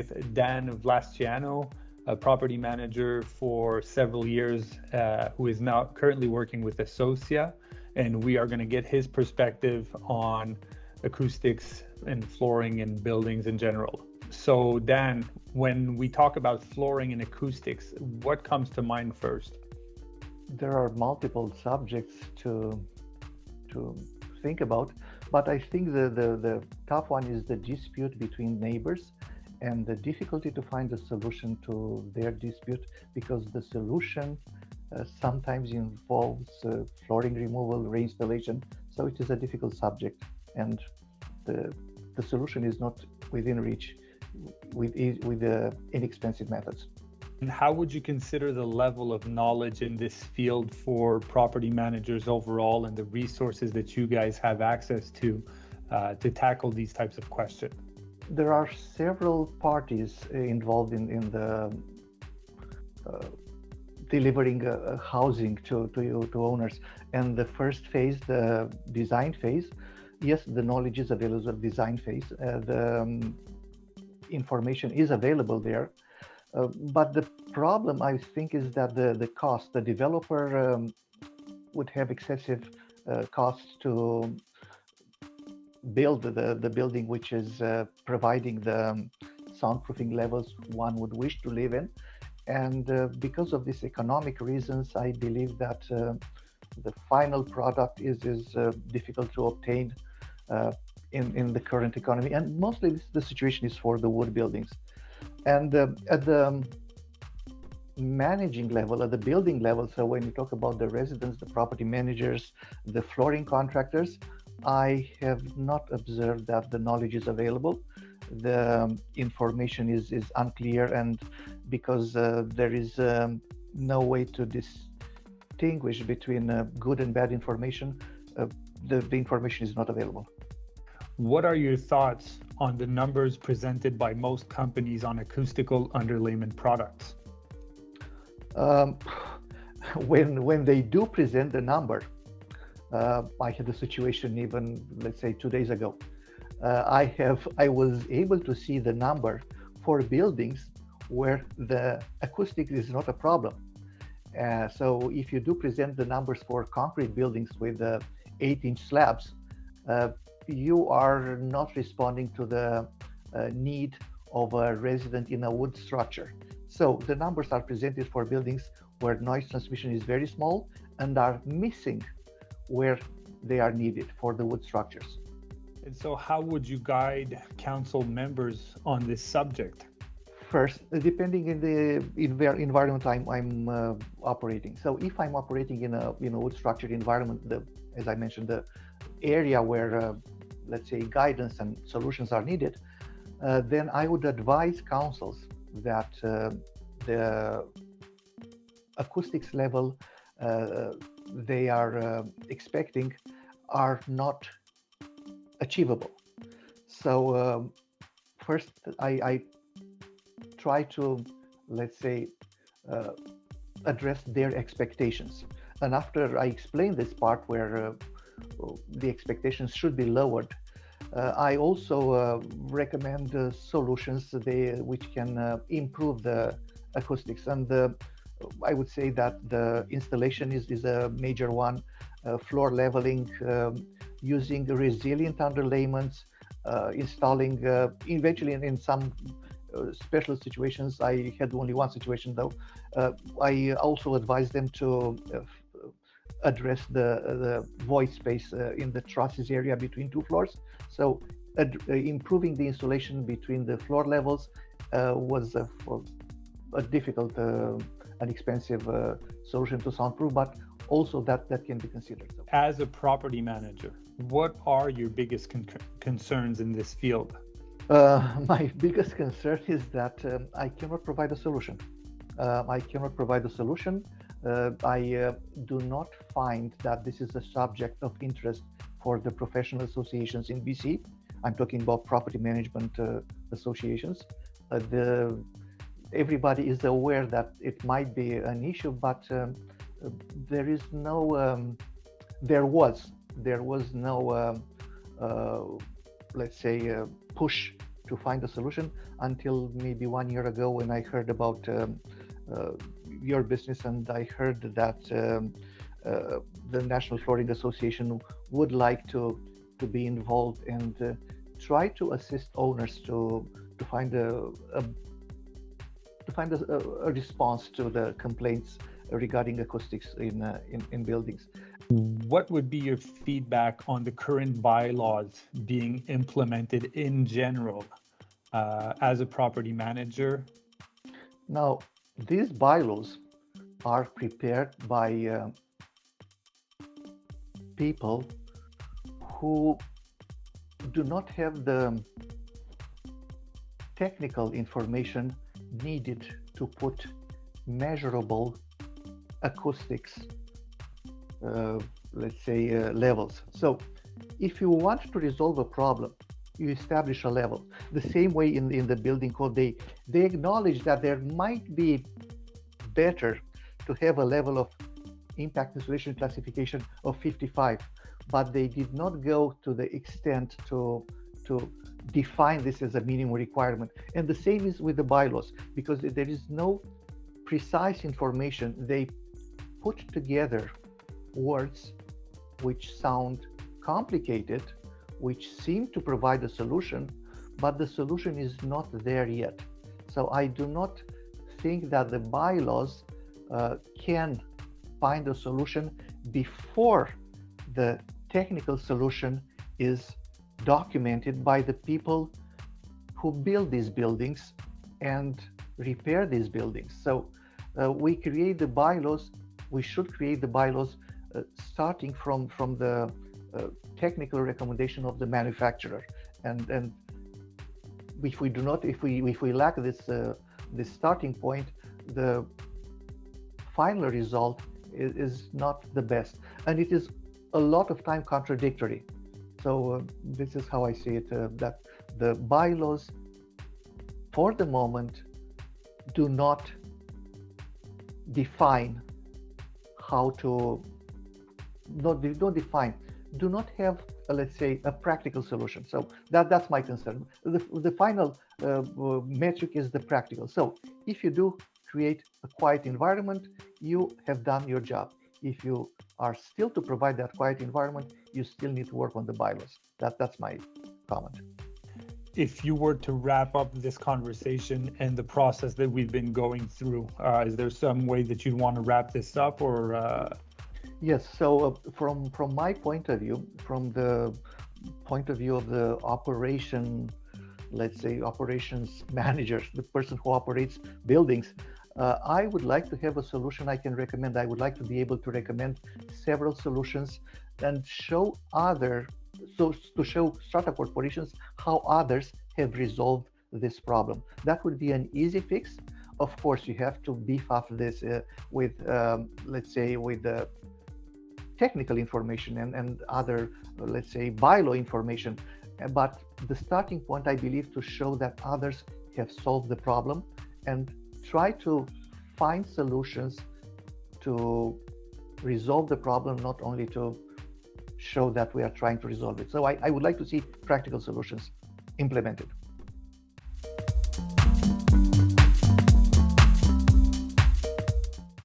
with Dan Vlastiano, a property manager for several years, who is now currently working with Associa, and we are going to get his perspective on acoustics and flooring in buildings in general. So Dan, when we talk about flooring and acoustics, what comes to mind first? There are multiple subjects to think about, but I think the tough one is the dispute between neighbors and the difficulty to find a solution to their dispute, because the solution sometimes involves flooring removal, reinstallation. So it is a difficult subject, and the solution is not within reach with inexpensive methods. And how would you consider the level of knowledge in this field for property managers overall, and the resources that you guys have access to tackle these types of questions? There are several parties involved in the delivering housing to owners. And the first phase, the design phase, yes, the knowledge is available. Design phase, the information is available there. But the problem, I think, is that the cost, the developer would have excessive costs to build the building, which is providing the soundproofing levels one would wish to live in. And because of these economic reasons, I believe that the final product is difficult to obtain in the current economy. And mostly the situation is for the wood buildings. And at the managing level, at the building level, so when you talk about the residents, the property managers, the flooring contractors, I have not observed that the knowledge is available. The information is unclear, and because there is no way to distinguish between good and bad information, the information is not available. What are your thoughts on the numbers presented by most companies on acoustical underlayment products? When they do present the number, I had a situation even, let's say, 2 days ago. I was able to see the number for buildings where the acoustics is not a problem. So if you do present the numbers for concrete buildings with 8-inch slabs, you are not responding to the need of a resident in a wood structure. So the numbers are presented for buildings where noise transmission is very small and are missing where they are needed for the wood structures. And so how would you guide council members on this subject? First, depending in the environment I'm operating. So if I'm operating in a wood structured environment, as I mentioned, the area where let's say guidance and solutions are needed, then I would advise councils that the acoustics level they are expecting are not achievable. So first I try to, let's say, address their expectations. And after I explain this part where the expectations should be lowered, I also recommend solutions which can improve the acoustics. And I would say that the installation is a major one. Floor leveling, using resilient underlayments, installing eventually in some special situations. I had only one situation though. I also advise them to address the void space in the trusses area between two floors. So improving the insulation between the floor levels was a difficult and expensive solution to soundproof, but also that can be considered. As a property manager, what are your biggest concerns in this field? My biggest concern is that I cannot provide a solution. I do not find that this is a subject of interest for the professional associations in BC. I'm talking about property management associations. Everybody is aware that it might be an issue, but there was no let's say push to find a solution until maybe 1 year ago when I heard about your business, and I heard that the National Flooring Association would like to be involved and try to assist owners to find a response to the complaints regarding acoustics in buildings. What would be your feedback on the current bylaws being implemented in general as a property manager? Now, these bylaws are prepared by people who do not have the technical information needed to put measurable acoustics, let's say, levels. So if you want to resolve a problem, you establish a level. The same way in the building code, they acknowledge that there might be better to have a level of impact insulation classification of 55, but they did not go to the extent to define this as a minimum requirement. And the same is with the bylaws, because there is no precise information. They put together words which sound complicated, which seem to provide a solution, but the solution is not there yet. So I do not think that the bylaws can find a solution before the technical solution is documented by the people who build these buildings and repair these buildings. So we create the bylaws, we should create the bylaws starting from the technical recommendation of the manufacturer, and if we do not, if we lack this starting point, the final result is not the best, and it is a lot of time contradictory. So this is how I see it, that the bylaws for the moment do not define how to, do not have, let's say, a practical solution. So that's my concern. The final metric is the practical. So if you do create a quiet environment, you have done your job. If you are still to provide that quiet environment, you still need to work on the bylaws. That's my comment. If you were to wrap up this conversation and the process that we've been going through, is there some way that you'd want to wrap this up, or? Yes. So from my point of view, from the point of view of the operation, let's say operations manager, the person who operates buildings, I would like to have a solution I can recommend. I would like to be able to recommend several solutions and show to show strata corporations how others have resolved this problem. That would be an easy fix. Of course, you have to beef up this with, let's say, with the technical information and other, let's say, bylaw information. But the starting point, I believe, to show that others have solved the problem and try to find solutions to resolve the problem, not only to show that we are trying to resolve it. So I would like to see practical solutions implemented.